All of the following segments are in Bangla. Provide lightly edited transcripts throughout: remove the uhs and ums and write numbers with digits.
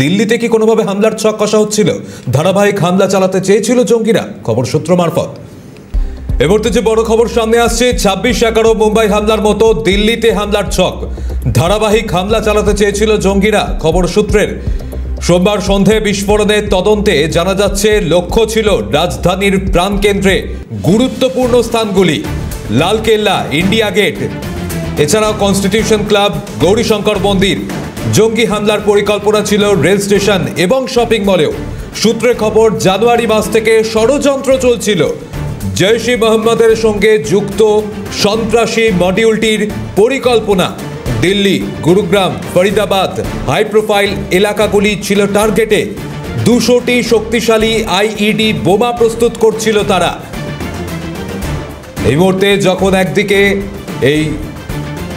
দিল্লিতে কি কোনোভাবে হামলার ছক কষা হচ্ছিল? ধারাবাহিক হামলা চালাতে চেয়েছিল জঙ্গিরা, খবর সূত্র মারফত। এ মুহূর্তে যে বড় খবর সামনে আসছে, 26/11 মুম্বাই হামলার মতো দিল্লিতে হামলার ছক। ধারাবাহিক হামলা চালাতে চেয়েছিল জঙ্গিরা, খবর সূত্রের। সোমবার সন্ধে বিস্ফোরণের তদন্তে জানা যাচ্ছে লক্ষ্য ছিল রাজধানীর প্রাণকেন্দ্রে গুরুত্বপূর্ণ স্থানগুলি, লালকেল্লা, ইন্ডিয়া গেট, এছাড়াও কনস্টিটিউশন ক্লাব, গৌরীশঙ্কর মন্দির। জঙ্গি হামলার পরিকল্পনা ছিল রেল স্টেশন এবং শপিং মলেও। সূত্রে খবর, জানুয়ারি মাস থেকে ষড়যন্ত্র চলছিল। জৈশ-ই মোহাম্মদের সঙ্গে যুক্ত সন্ত্রাসী মডিউলটির পরিকল্পনা। দিল্লি, গুরুগ্রাম, ফরিদাবাদ, হাই প্রোফাইল এলাকাগুলি ছিল টার্গেটে। 200টি শক্তিশালী আইইডি বোমা প্রস্তুত করছিল তারা। এই মুহূর্তে যখন একদিকে এই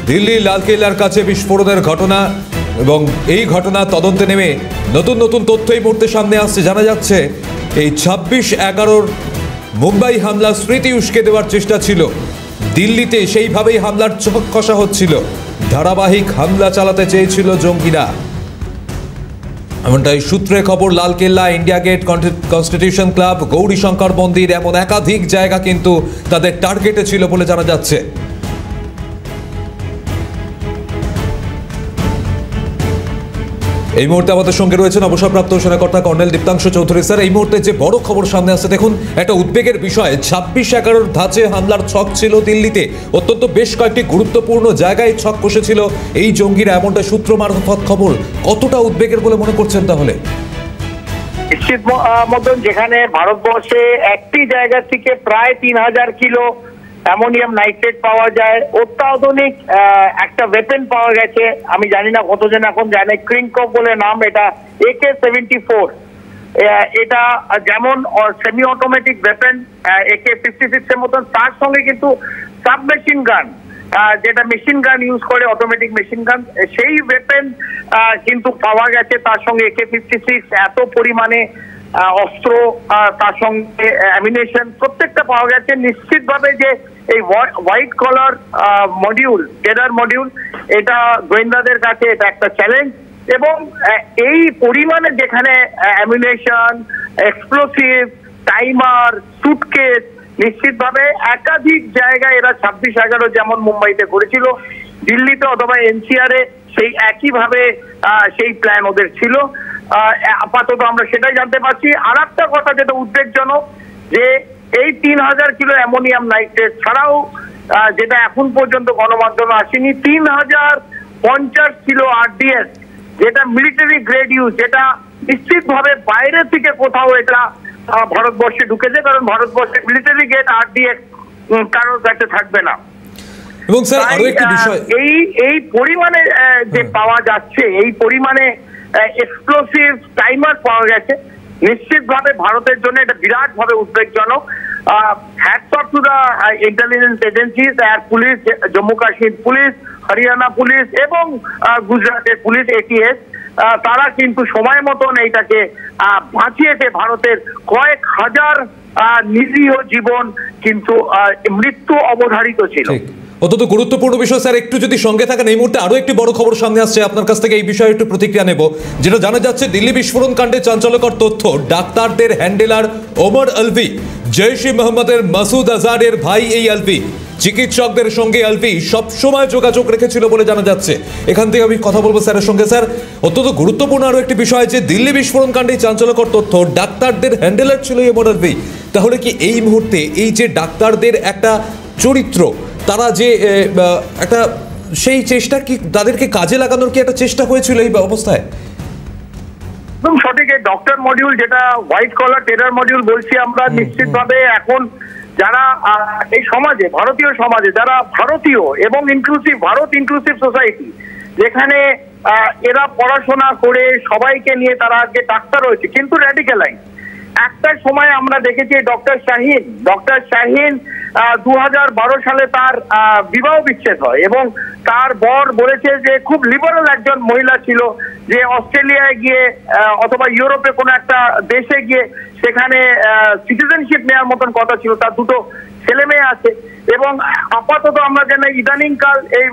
দিল্লির লালকেল্লার কাছে বিস্ফোরণের ঘটনা এবং এই ঘটনা তদন্তে নেমে নতুন নতুন তথ্য এই মুহূর্তে সামনে আসছে। জানা যাচ্ছে এই 26/11 মুম্বাই হামলা স্মৃতি উস্কে দেওয়ার চেষ্টা ছিল। দিল্লিতে সেইভাবেই হামলার ছক কষা হচ্ছিল। ধারাবাহিক হামলা চালাতে চেয়েছিল জঙ্গিরা, এমনটাই সূত্রে খবর। Lal Qila, India Gate, constitution club, Gaurishankar মন্দির, এমন একাধিক জায়গা কিন্তু তাদের টার্গেটে ছিল বলে জানা যাচ্ছে। এই মুহূর্তে আমাদের সঙ্গে রয়েছেন অবসরপ্রাপ্ত সেনাকর্তা কর্নেল দীপ্তাংশু চৌধুরী। স্যার, এই মুহূর্তে যে বড় খবর সামনে আসছে, দেখুন একটা উদ্বেগের বিষয়। 26/11 ধাঁচে হামলার ছক ছিল দিল্লিতে। অত্যন্ত বেশ কয়েকটি গুরুত্বপূর্ণ জায়গায় ছক কষেছিল এই জঙ্গিরা, এমনটা সূত্র মারফত খবর। কতটা উদ্বেগের বলে মনে করছেন তাহলে? নিশ্চিত মতন, যেখানে ভারতবর্ষে একটি জায়গা থেকে প্রায় 3000 কিলো অ্যামোনিয়াম নাইট্রেট পাওয়া যায়, অত্যাধুনিক একটা ওয়েপেন পাওয়া গেছে। আমি জানি না কতজন এখন জানে, ক্রিঙ্কপ বলে নাম, এটা AK-74। এটা যেমন সেমি অটোমেটিক ওয়েপেন AK-56 এর মতন, তার সঙ্গে কিন্তু সাবমেশিন গান, যেটা মেশিন গান ইউজ করে, অটোমেটিক মেশিন গান, সেই ওয়েপেন কিন্তু পাওয়া গেছে। তার সঙ্গে AK-56 এত পরিমাণে অস্ত্র, তার সঙ্গে অ্যামিনেশন, প্রত্যেকটা পাওয়া গেছে। নিশ্চিতভাবে যে এই white collar module, terror module, এটা গোয়েন্দাদের কাছে এটা একটা চ্যালেঞ্জ। এবং এই পরিমাণে যেখানে অ্যামিনেশন, এক্সপ্লোসিভ, টাইমার, সুটকেস, নিশ্চিতভাবে একাধিক জায়গায় এরা 26/11 যেমন মুম্বাইতে করেছিল, দিল্লিতে অথবা NCR এ সেই একইভাবে সেই প্ল্যান ওদের ছিল। আপাতত আমরা সেটাই জানতে পারছি। আর একটা কথা যেটা উদ্বেগজনক, যে এই 3000 কিলো অ্যামোনিয়াম নাইট্রেট ছাড়াও, যেটা এখন পর্যন্ত গণমাধ্যমে আসেনি, 3050 কিলো RDS, যেটা মিলিটারি গ্রেড ইউজ, যেটা নিশ্চিতভাবে বাইরে থেকে কোথাও এটা ভারতবর্ষে ঢুকেছে, কারণ ভারতবর্ষে মিলিটারি গ্রেড RDS কারোর কাছে থাকবে না। এবং স্যার আরো একটি বিষয়, এই পরিমাণে যে পাওয়া যাচ্ছে, এই পরিমাণে এক্সপ্লোসিভ টাইমার পাওয়া গেছে, নিশ্চিতভাবে ভারতের জন্য এটা বিরাট ভাবে উদ্বেগজনক। Hats off to the intelligence agencies, air police, Jammu Kashmir police, Haryana police এবং গুজরাটের পুলিশ ATS, তারা কিন্তু সময় মতন এইটাকে বাঁচিয়েছে। ভারতের কয়েক হাজার নিরীহ জীবন কিন্তু মৃত্যু অবধারিত ছিল। অত্যন্ত গুরুত্বপূর্ণ বিষয়। স্যার, একটু যদি সঙ্গে থাকেন, এই মুহূর্তে আরো একটি বড় খবর সামনে আসছে, আপনার কাছ থেকে এই বিষয়ে একটু প্রতিক্রিয়া নেব। যেটা জানা যাচ্ছে, দিল্লি বিস্ফোরণ কাণ্ডে চাঞ্চল্যকর তথ্য, ডাক্তারদের হ্যান্ডেলার ওমর আলভি, জৈশ-ই মোহাম্মদের মাসুদ আজহারের ভাই এই আলভি। চিকিৎসকদের সঙ্গে আলভি সবসময় যোগাযোগ রেখেছিল বলে জানা যাচ্ছে। এখান থেকে আমি কথা বলবো স্যারের সঙ্গে। স্যার, অত্যন্ত গুরুত্বপূর্ণ আরো একটি বিষয়, যে দিল্লি বিস্ফোরণ কাণ্ডে চাঞ্চল্যকর তথ্য, ডাক্তারদের হ্যান্ডেলার ছিল ওমর আলভি। তাহলে কি এই মুহূর্তে এই যে ডাক্তারদের একটা চরিত্র, তারা যে একটা সেই চেষ্টা, কি তাদেরকে কাজে লাগানোর কি একটা চেষ্টা হয়েছিল এই অবস্থায়? একদম সঠিক। এই ডক্টর মডিউল, যেটা হোয়াইট কলার টেরার মডিউল বলছি আমরা, নিশ্চিতভাবে এখন যারা এই সমাজে, ভারতীয় সমাজে যারা ভারতীয় এবং ইনক্লুসিভ, ভারত ইনক্লুসিভ সোসাইটি, যেখানে এরা পড়াশোনা করে সবাইকে নিয়ে তারা আজকে ডাক্তার হয়েছে, কিন্তু র্যাডিক্যালাইজ। একটা সময় আমরা দেখেছি ডক্টর শাহিন 2012 সালে তার বিবাহ বিচ্ছেদ হয়, এবং তার বর বলেছে যে খুব লিবারাল একজন মহিলা ছিল, যে অস্ট্রেলিয়ায় গিয়ে অথবা ইউরোপে কোনো একটা দেশে গিয়ে সেখানে সিটিজেনশিপ নেওয়ার মতন কথা ছিল। তার দুটো ছেলে মেয়ে আছে, এবং আপাতত আমরা জানি ইদানিং কাল এই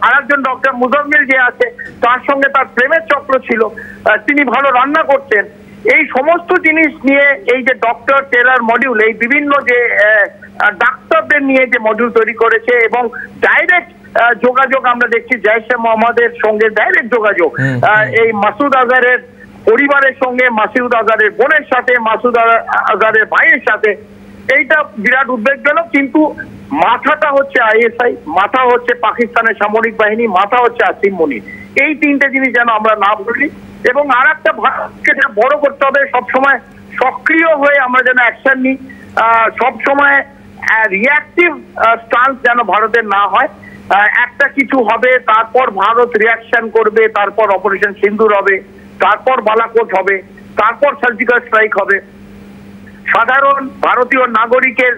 আরেকজন ডক্টর মুজাম্মিল যে আছে তার সঙ্গে তার প্রেমের চক্র ছিল, তিনি ভালো রান্না করতেন। এই সমস্ত জিনিস নিয়ে এই যে ডক্টর টেলার মডিউল, এই বিভিন্ন যে ডাক্তারদের নিয়ে যে মডিউল তৈরি করেছে এবং ডাইরেক্ট যোগাযোগ আমরা দেখছি জৈশে মোহাম্মদের সঙ্গে ডাইরেক্ট যোগাযোগ এই মাসুদ আজহারের পরিবারের সঙ্গে, মাসুদ আজহারের বোনের সাথে, মাসুদ আজহারের ভাইয়ের সাথে, এইটা বিরাট উদ্বেগজনক। কিন্তু মাথাটা হচ্ছে আইএসআই, মাথা হচ্ছে পাকিস্তানের সামরিক বাহিনী, মাথা হচ্ছে আসিম মনির। এই তিনটে জিনিস যেন আমরা না ভুলি এবং আর একটা ভারতকে বড় করতে হবে, সবসময় সক্রিয় হয়ে আমরা যেন অ্যাকশন নিই, সবসময় রিয়াক্টিভ স্টান্স যেন ভারতের না হয়। একটা কিছু হবে, তারপর ভারত রিয়াকশন করবে, তারপর অপারেশন সিন্দুর হবে, তারপর বালাকোট হবে, তারপর সার্জিক্যাল স্ট্রাইক হবে। সাধারণ ভারতীয় নাগরিকের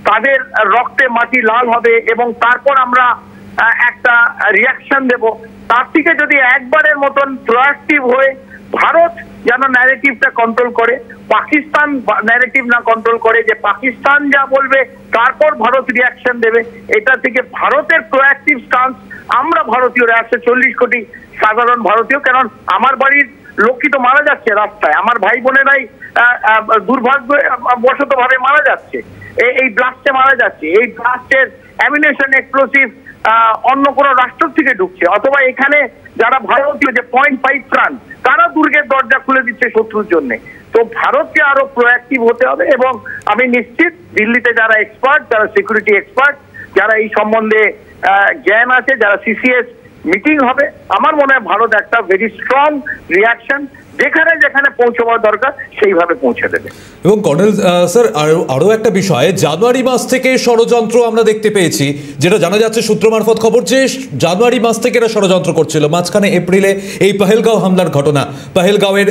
তাদের রক্তে মাটি লাল হবে এবং তারপর আমরা একটা রিয়াকশন দেব। তার থেকে যদি একবারের মতন প্রোঅ্যাক্টিভ হয়ে ভারত যেন ন্যারেটিভটা কন্ট্রোল করে, পাকিস্তান ন্যারেটিভ না কন্ট্রোল করে, যে পাকিস্তান যা বলবে তারপর ভারত রিয়াকশন দেবে, এটা থেকে ভারতের প্রোঅ্যাক্টিভ স্টান্স। আমরা ভারতীয়রা 140 কোটি সাধারণ ভারতীয়, কারণ আমার বাড়ির লোকই তো মারা যাচ্ছে রাস্তায়, আমার ভাই বোনেরাই দুর্ভাগ্যবশত ভাবে মারা যাচ্ছে, এই ব্লাস্টে মারা যাচ্ছে। এই ব্লাস্টের অ্যামিনেশন এক্সপ্লোসিভ অন্য কোনো রাষ্ট্র থেকে ঢুকছে, অথবা এখানে যারা ভারতীয় যে 0.5 প্রাণ তারা দুর্গের দরজা খুলে দিচ্ছে শত্রুর জন্য। তো ভারতকে আরো প্রোঅ্যাক্টিভ হতে হবে এবং আমি নিশ্চিত দিল্লিতে যারা এক্সপার্ট, যারা সিকিউরিটি এক্সপার্ট, যারা এই সম্বন্ধে জ্ঞান আছে, যারা সিসিএস মিটিং হবে, আমার মনে হয় ভারত একটা ভেরি স্ট্রং রিয়াকশন যেখানে যেখানে পৌঁছবার দরকার সেইভাবে পৌঁছে দেবে। এবং কর্নেল স্যার, আরো একটা বিষয়, জানুয়ারি মাস থেকে ষড়যন্ত্র আমরা দেখতে পেয়েছি, যেটা জানা যাচ্ছে সূত্র মারফত খবর যে জানুয়ারি মাস থেকে এরা ষড়যন্ত্র করছিল। মাঝখানে এপ্রিলে এই পহেলগাঁও হামলার ঘটনা, পহেলগাঁওয়ের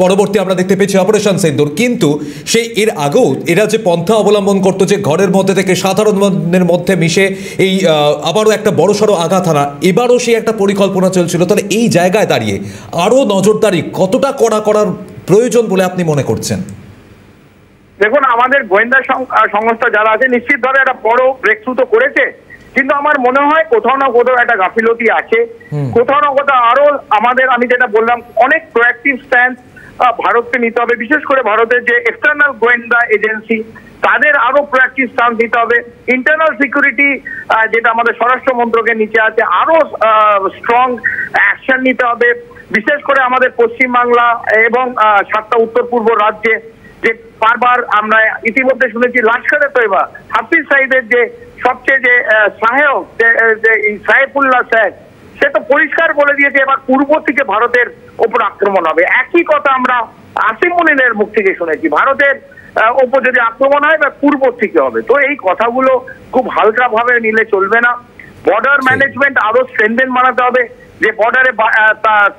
পরবর্তী আমরা দেখতে পেয়েছি অপারেশন সিন্দুর, কিন্তু সেই এর আগেও এরা যে পন্থা অবলম্বন করতো যে ঘরের মধ্যে থেকে সাধারণের মধ্যে মিশে এই আবারও একটা বড়সড় আঘাত আনা, এবারও সেই একটা পরিকল্পনা চলছিল। তাহলে এই জায়গায় দাঁড়িয়ে আরো নজরদারি কতটা কড়া করার প্রয়োজন বলে আপনি মনে করছেন? দেখুন, আমাদের গোয়েন্দা সংস্থা যারা আছে নিশ্চিতভাবে একটা বড় ব্রেকথ্রু তো করেছে, কিন্তু আমার মনে হয় কোথাও না কোথাও একটা গাফিলতি আছে, কোথাও না কোথাও আরো আমাদের, আমি যেটা বললাম, অনেক প্রোঅ্যাক্টিভ স্ট্যান্স ভারতকে নিতে হবে। বিশেষ করে ভারতের যে এক্সটার্নাল গোয়েন্দা এজেন্সি তাদের আরো প্রোঅ্যাক্টিভ স্ট্যান্স নিতে হবে। ইন্টারনাল সিকিউরিটি যেটা আমাদের স্বরাষ্ট্র মন্ত্রকের নিচে আছে, আরো স্ট্রং অ্যাকশন নিতে হবে। বিশেষ করে আমাদের পশ্চিমবাংলা এবং 7টা উত্তর পূর্ব রাজ্যে যে বারবার আমরা ইতিমধ্যে শুনেছি লস্করে তৈবা হাফিজ সাইদের যে সবচেয়ে যে সহায়ক যে সাইফুল্লাহ সাহেব, সে তো পরিষ্কার বলে দিয়েছে এবার পূর্ব থেকে ভারতের ওপর আক্রমণ হবে। একই কথা আমরা আসিম মনিরের মুখ থেকে শুনেছি, ভারতের ওপর যদি আক্রমণ হয় বা পূর্ব থেকে হবে। তো এই কথাগুলো খুব হালকা ভাবে নিলে চলবে না। বর্ডার ম্যানেজমেন্ট আরো স্ট্রেনথেন বানাতে হবে, যে বর্ডারে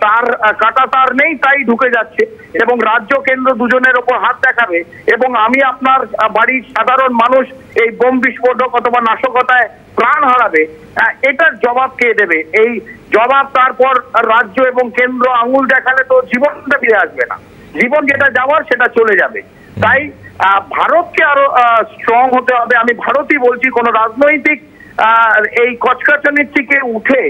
তার কাটা তার নেই তাই ঢুকে যাচ্ছে এবং রাজ্য কেন্দ্র দুজনের ওপর হাত দেখাবে এবং আমি আপনার বাড়ির সাধারণ মানুষ এই বোম বিস্ফোরক অথবা নাশকতায় প্রাণ হারাবে, এটার জবাব কে দেবে? এই জবাব তারপর রাজ্য এবং কেন্দ্র আঙুল দেখালে তো জীবনটা ফিরে আসবে না, জীবন যেটা যাওয়ার সেটা চলে যাবে। তাই ভারতকে আরো স্ট্রং হতে হবে। আমি ভারতই বলছি, কোন রাজনৈতিক এই কচকাচানির থেকে উঠে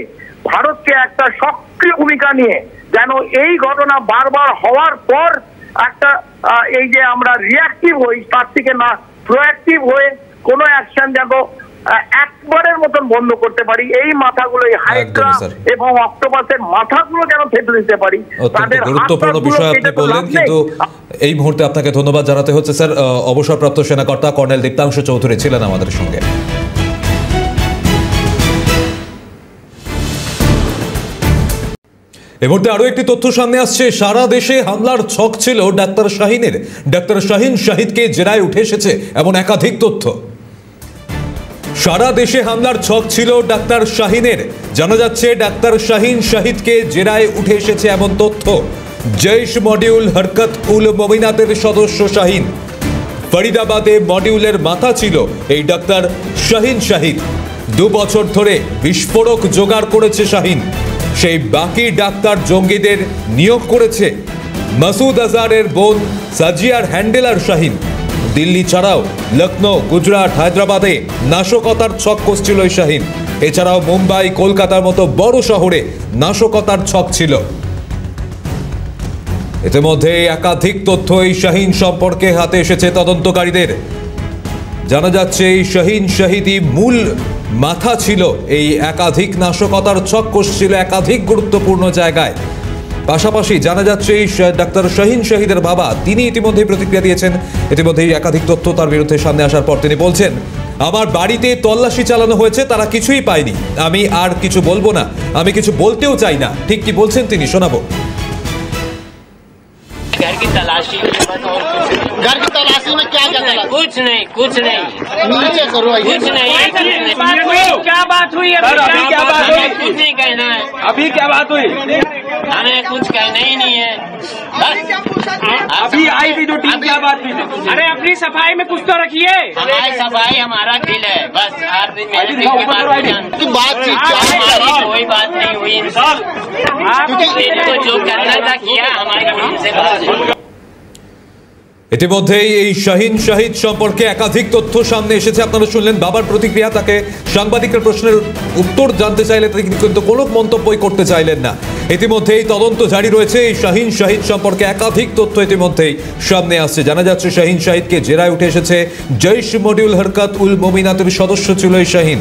ভারতকে একটা সক্রিয় ভূমিকা নিয়ে যেন এই ঘটনা বারবার হওয়ার পর একটা এই যে আমরা রিয়াক্টিভ হই তার থেকে না প্রোঅ্যাক্টিভ হয়ে কোনো অ্যাকশন যেন একবারের মতন বন্ধ করতে পারি। এই মাথাগুলো, এই হাইড্রা এবং অক্টোপাসের মাথাগুলো যেন ফেলে দিতে পারি। তাদের গুরুত্বপূর্ণ বিষয় আপনি বললেন, কিন্তু এই মুহূর্তে আপনাকে ধন্যবাদ জানাতে হচ্ছে স্যার। অবসরপ্রাপ্ত সেনাকর্তা কর্নেল দীপ্তাংশু চৌধুরী ছিলেন আমাদের সঙ্গে। এ মুহূর্তে আরো একটি তথ্য সামনে আসছে। সারা দেশে হামলার ছক ছিল ডাক্তার শাহিনের। ডাক্তার শাহিন শাহিদকে জেরায় উঠে এসেছে এমন একাধিক তথ্য। সারা দেশে হামলার ছক ছিল ডাক্তার শাহিনের। জানা যাচ্ছে ডাক্তার শাহিন শাহিদকে জেরায় উঠে এসেছে এমন তথ্য। জৈশ মডিউল হরকত উল মমিনাতের সদস্য শাহিন। ফরিদাবাদে মডিউলের মাথা ছিল এই ডাক্তার শাহিন শাহিদ। 2 বছর ধরে বিস্ফোরক জোগাড় করেছে শাহিন। সেই বাকি ডাক্তার জঙ্গিদের নিয়োগ করেছে মাসুদ আজহারের বোন সাজিয়ার হ্যান্ডেলার শাহিন। দিল্লি ছাড়াও লখনৌ, গুজরাট, হায়দ্রাবাদে নাশকতার ছক কষছিল এই শাহিন। এছাড়াও মুম্বাই, কলকাতার মতো বড় শহরে নাশকতার ছক ছিল। ইতিমধ্যে একাধিক তথ্য এই শাহিন সম্পর্কে হাতে এসেছে তদন্তকারীদের। জানা যাচ্ছে এই শাহিন শাহিদই মূল মাথা ছিল, এই একাধিক নাশকতার ছক কষছিল একাধিক গুরুত্বপূর্ণ জায়গায়। পাশাপাশি জানা যাচ্ছে এই ডাক্তার শাহিন শাহিদের বাবা, তিনি ইতিমধ্যেই প্রতিক্রিয়া দিয়েছেন। ইতিমধ্যেই একাধিক তথ্য তার বিরুদ্ধে সামনে আসার পর তিনি বলছেন, আমার বাড়িতে তল্লাশি চালানো হয়েছে, তারা কিছুই পায়নি। আমি আর কিছু বলবো না, আমি কিছু বলতেও চাই না। ঠিক কি বলছেন তিনি, শোনাবো। घर की तलाशी में क्या क्या तलाशी? कुछ नहीं नीचे करो, कुछ नहीं। क्या बात हुई? अभी क्या बात हुई? कुछ नहीं कहना है। अभी क्या बात हुई? हमें कुछ कहना ही नहीं है। अभी आई थी जो टीम, क्या बात हुई? अरे अपनी सफाई में कुछ तो रखिए। हमारी सफाई हमारा दिल है, बस हर दिन मेरे दिल की बात बातचीत हमारी कोई बात नहीं हुई। जो करना था किया, हमारे दिल से बात है। ইতিমধ্যেই এই শাহিন শাহিদ সম্পর্কে একাধিক তথ্য সামনে এসেছে। আপনারা শুনলেন বাবার প্রতিক্রিয়া। তাকে সাংবাদিকের প্রশ্নের উত্তর জানতে চাইলে তিনি কিন্তু কোনো মন্তব্যই করতে চাইলেন না। ইতিমধ্যেই তদন্ত জারি রয়েছে। এই শাহিন শাহিদ সম্পর্কে একাধিক তথ্য ইতিমধ্যেই সামনে আসছে। জানা যাচ্ছে শাহিন শাহিদকে জেরায় উঠে এসেছে জৈশ মডিউল হরকত উল মোমিনাতের সদস্য ছিল এই শাহিন।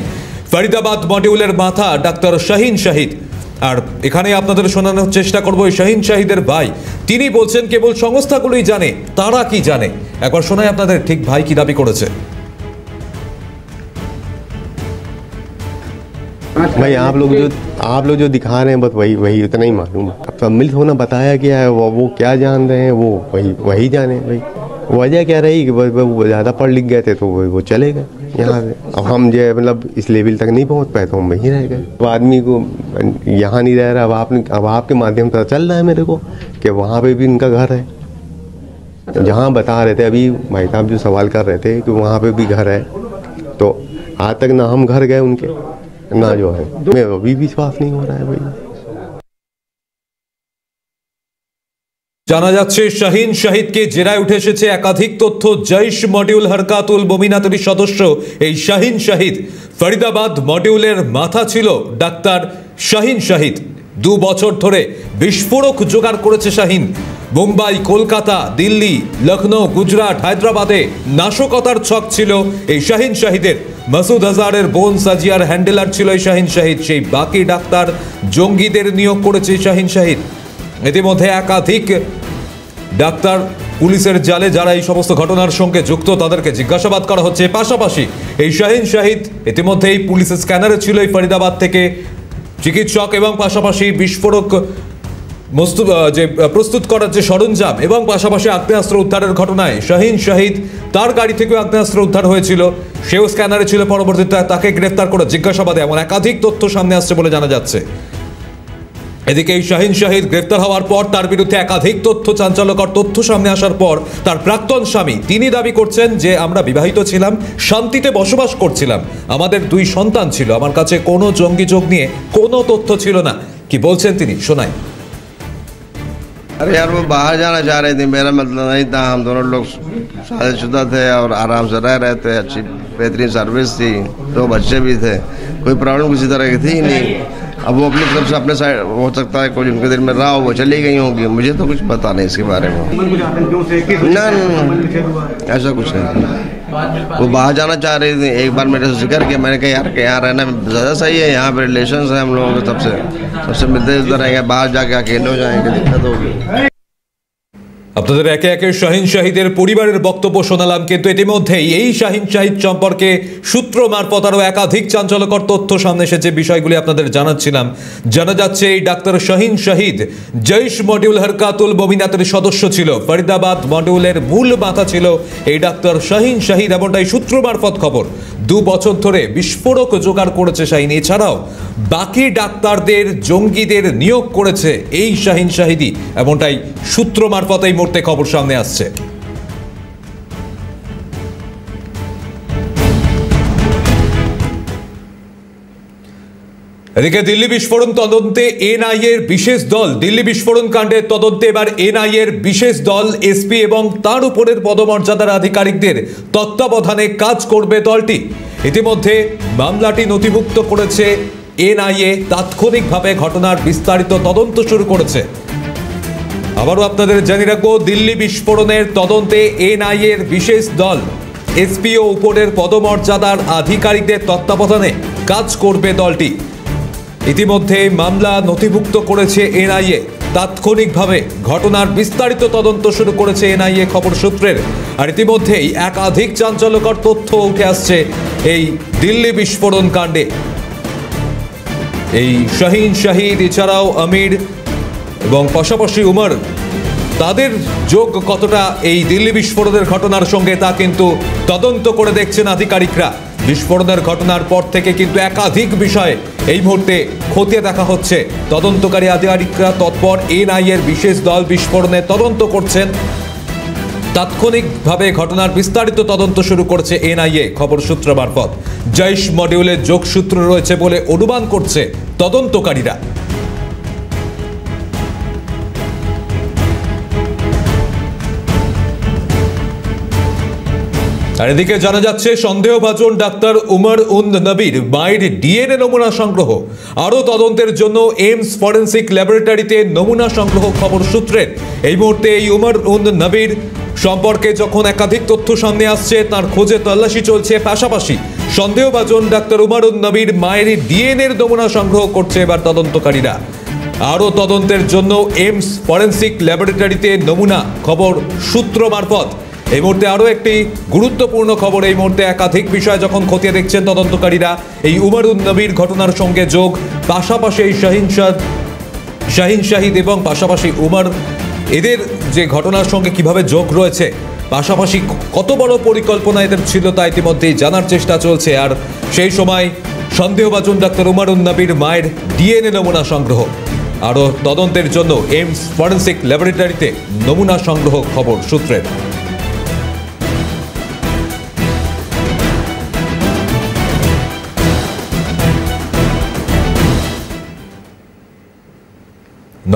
ফরিদাবাদ মডিউলের মাথা ডাক্তার শাহিন শাহিদ। আর এখানে আপনাদের শোনানোর চেষ্টা করবো এই শাহিন শাহিদের ভাই, তিনি বলছেন কেবল সংস্থাগুলোই জানে, তারা কি জানে। একবার শোনাই আপনাদের ঠিক ভাই কি দাবি করেছে। भाई आप लोग जो दिखा रहे हैं बस वही उतना ही मालूम है। अब सम्मिलित होना बताया गया है, वो क्या जान रहे हैं वो वही जाने भाई। वजह क्या रही कि वो ज़्यादा पढ़ लिख गए थे तो वो चले गए यहाँ से। अब हम जो है मतलब इस लेवल तक नहीं पहुँच पाए तो हम वहीं रह गए। अब आदमी को यहाँ नहीं रह रहा। अब आपके माध्यम से चल रहा है मेरे को कि वहाँ पे भी इनका घर है। जहाँ बता रहे थे अभी भाई साहब जो सवाल कर रहे थे कि वहाँ पे भी घर है, तो आज तक ना हम घर गए उनके, ना जो है मैं अभी विश्वास नहीं हो रहा है भाई। জানা যাচ্ছে শাহিন শাহিদকে জেরায় উঠে এসেছে একাধিক তথ্য। জৈশ মডিউল হরকাতুল মোমিনাতের সদস্য এই শাহিন শাহিদ। ফরিদাবাদ মডিউলের মাথা ছিল ডাক্তার শাহিন শাহিদ। 2 বছর ধরে বিস্ফোরক জোগাড় করেছে শাহিন। মুম্বাই, কলকাতা, দিল্লি, লখনৌ, গুজরাট, হায়দ্রাবাদে নাশকতার ছক ছিল এই শাহিন শাহিদের। মাসুদ আজহারের বোন সাজিয়ার হ্যান্ডেলার ছিল এই শাহিন শাহিদ। সেই বাকি ডাক্তার জঙ্গিদের নিয়োগ করেছে শাহিন শাহিদ। ইতিমধ্যে একাধিক ডাক্তার পুলিশের জালে যারা এই সমস্ত ঘটনার সঙ্গে যুক্ত তাদেরকে জিজ্ঞাসাবাদ করা হচ্ছে। পাশাপাশি এই শাহিন শাহিদ ইতিমধ্যেই পুলিশের স্ক্যানারে ছিল এই ফরিদাবাদ থেকে চিকিৎসক, এবং পাশাপাশি বিস্ফোরক যে প্রস্তুত করার যে সরঞ্জাম এবং পাশাপাশি আগ্নেয়াস্ত্র উদ্ধারের ঘটনায় শাহিন শাহিদ তার গাড়ি থেকে আগ্নেয়াস্ত্র উদ্ধার হয়েছিল, সেও স্ক্যানারে ছিল। পরবর্তীতে তাকে গ্রেফতার করে জিজ্ঞাসাবাদে এমন একাধিক তথ্য সামনে আসছে বলে জানা যাচ্ছে। এদিকে এই শাহিন শাহিদ গ্রেফতার হওয়ার পর তার বিরুদ্ধে একাধিক চাঞ্চল্যকর তথ্য সামনে আসার পর তার প্রাক্তন স্বামী তিনি দাবি করছেন যে আমরা বিবাহিত ছিলাম, শান্তিতে বসবাস করছিলাম, আমাদের 2 সন্তান ছিল, আমার কাছে কোনো জঙ্গি যোগ নিয়ে কোনো তথ্য ছিল না। কি বলছেন তিনি, শোনাই। अरे यार वो बाहर जाना चाह रहे थे, मेरा मतलब नहीं था। हम दोनों लोग शादीशुदा थे और आराम से रह रहे थे, अच्छी बेहतरीन सर्विस थी, 2 बच्चे भी थे, कोई प्रॉब्लम किसी तरह की थी ही नहीं। अब वो अपनी तरफ से अपने साइड हो सकता है कोई उनके दिल में रहा हो, वो चली गई होंगी, मुझे तो कुछ पता नहीं इसके बारे में। ना ऐसा कुछ नहीं। वो बाहर जाना चाह रही थी, एक बार मेरे से जिक्र किया, मैंने कहा यार कि यहाँ रहना ज़्यादा सही है, यहाँ पे रिलेशन है हम लोगों के, सबसे मिलते जुलते रहेंगे, बाहर जाके अकेले हो जाएंगे, दिक्कत होगी। আপনাদের একে একে শাহিন শাহিদের পরিবারের বক্তব্য শোনালাম, কিন্তু ইতিমধ্যেই এই শাহিন শাহিদ সম্পর্কে সূত্র মারফত আরও একাধিক চাঞ্চল্যকর তথ্য সামনে এসেছে। বিষয়গুলি আপনাদের জানাচ্ছিলাম। জানা যাচ্ছে এই ডাক্তার শাহিন শাহিদ জৈশ মডিউল হরকাতুল মোমিনাতের সদস্য ছিল। ফরিদাবাদ মডিউলের মূল মাথা ছিল এই ডাক্তার শাহিন শাহিদ, এমনটাই সূত্র মারফত খবর। 2 বছর ধরে বিস্ফোরক জোগাড় করেছে শাহিন। এছাড়াও বাকি ডাক্তারদের জঙ্গিদের নিয়োগ করেছে এই শাহিন শাহিদই, এমনটাই সূত্র মারফত এই মুহূর্তে খবর সামনে আসছে। এদিকে দিল্লি বিস্ফোরণ তদন্তে এনআইএ এর বিশেষ দল, দিল্লি বিস্ফোরণ কাণ্ডের তদন্তে এবার এনআইএ এর বিশেষ দল, এসপি এবং তার উপরের পদমর্যাদার আধিকারিকদের তত্ত্বাবধানে কাজ করবে দলটি। ইতিমধ্যে মামলাটি নথিভুক্ত করেছে এনআইএ, তাৎক্ষণিকভাবে ঘটনার বিস্তারিত তদন্ত শুরু করেছে। আবারও আপনাদের জানিয়ে রাখবো, দিল্লি বিস্ফোরণের তদন্তে এনআইএ এর বিশেষ দল, এসপি ও উপরের পদমর্যাদার আধিকারিকদের তত্ত্বাবধানে কাজ করবে দলটি। ইতিমধ্যে মামলা নথিভুক্ত করেছে এনআইএ, তাৎক্ষণিকভাবে ঘটনার বিস্তারিত তদন্ত শুরু করেছে এনআইএ খবর সূত্রের। আর ইতিমধ্যেই একাধিক চাঞ্চল্যকর তথ্য উঠে আসছে এই দিল্লি বিস্ফোরণ কাণ্ডে। এই শাহিন শাহিদ, এছাড়াও আমির এবং পাশাপাশি উমর, তাদের যোগ কতটা এই দিল্লি বিস্ফোরণের ঘটনার সঙ্গে তা কিন্তু তদন্ত করে দেখছেন আধিকারিকরা। বিস্ফোরণের ঘটনার পর থেকে কিন্তু একাধিক বিষয়ে এই মুহূর্তে খতিয়ে দেখা হচ্ছে। তদন্তকারী আধিকারিকরা তৎপর, এনআইএ এর বিশেষ দল বিস্ফোরণের তদন্ত করছেন। তাৎক্ষণিকভাবে ঘটনার বিস্তারিত তদন্ত শুরু করেছে এনআইএ খবর সূত্র মারফত। জৈশ মডিউলের যোগসূত্র রয়েছে বলে অনুমান করছে তদন্তকারীরা। আর এদিকে জানা যাচ্ছে, সন্দেহভাজন ডাক্তার উমর উন নবীর মায়ের ডিএনএ নমুনা সংগ্রহ, আরও তদন্তের জন্য এইমস ফরেন্সিক ল্যাবরেটরিতে নমুনা সংগ্রহ খবর সূত্রের। এই মুহূর্তে এই উমর উন নবীর সম্পর্কে যখন একাধিক তথ্য সামনে আসছে, তার খোঁজে তল্লাশি চলছে। পাশাপাশি সন্দেহভাজন ডাক্তার উমর উন নবীর মায়ের ডিএনএর নমুনা সংগ্রহ করছে এবার তদন্তকারীরা। আরও তদন্তের জন্য এইমস ফরেন্সিক ল্যাবরেটরিতে নমুনা খবর সূত্র মারফত। এই মুহূর্তে আরও একটি গুরুত্বপূর্ণ খবর, এই মুহূর্তে একাধিক বিষয় যখন খতিয়ে দেখছেন তদন্তকারীরা, এই উমর উন নবীর ঘটনার সঙ্গে যোগ, পাশাপাশি এই শাহিন শাহিদ এবং পাশাপাশি উমর, এদের যে ঘটনার সঙ্গে কিভাবে যোগ রয়েছে, পাশাপাশি কত বড় পরিকল্পনা এদের ছিল তা ইতিমধ্যেই জানার চেষ্টা চলছে। আর সেই সময় সন্দেহভাজন ডাক্তার উমর উন নবীর মায়ের ডিএনএ নমুনা সংগ্রহ, আরও তদন্তের জন্য এইমস ফরেন্সিক ল্যাবরেটরিতে নমুনা সংগ্রহ খবর সূত্রের।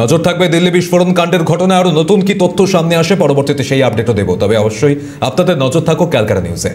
নজর থাকবে দিল্লি বিস্ফোরণ কাণ্ডের ঘটনায় আরো নতুন কি তথ্য সামনে আসে, পরবর্তীতে সেই আপডেটও দেব। তবে অবশ্যই আপনাদের নজর থাকুক ক্যালকাটা নিউজে।